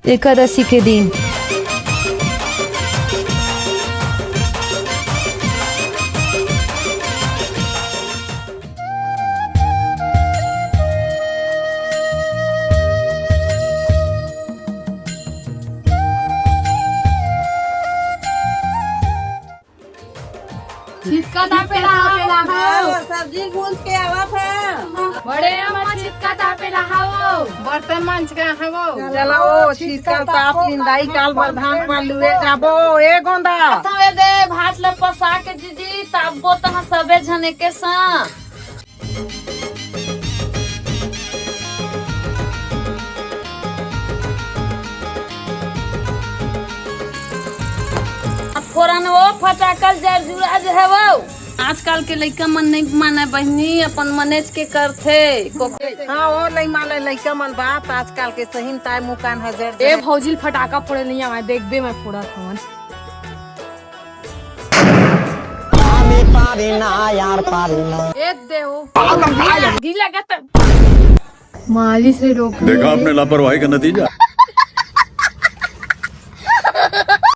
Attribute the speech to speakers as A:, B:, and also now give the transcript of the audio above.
A: एकादशी के दिन
B: छिटका तापेला हाओ
C: सब्जी भून के आवा था
B: बड़े अम्मा छिटका तापेला हाओ बर्तन मांज के हाओ
C: चला ओ शीतल ताप निंदाई काल प्रधान पर लुए जाबो ए गोंदा
B: तवे दे भात ल पसा के दीदी ताबो त सबे जने के सा फोरन वो फटाकल जरजुरा जो है वो आजकल के लइका मन नहीं माने बहनी अपन मनेज के करथे
C: हां ओ लई माले लइका मन बात आजकल के सहीन ताय मुकान हजार
B: ए भौजिल फटाका फोड़े नहीं आवे देखबे मैं फोड़ा थवन
D: आमी पारिना यार पारिना
B: ए देहो गी लगत मालिश से रोक
E: देखा आपने लापरवाही का नतीजा।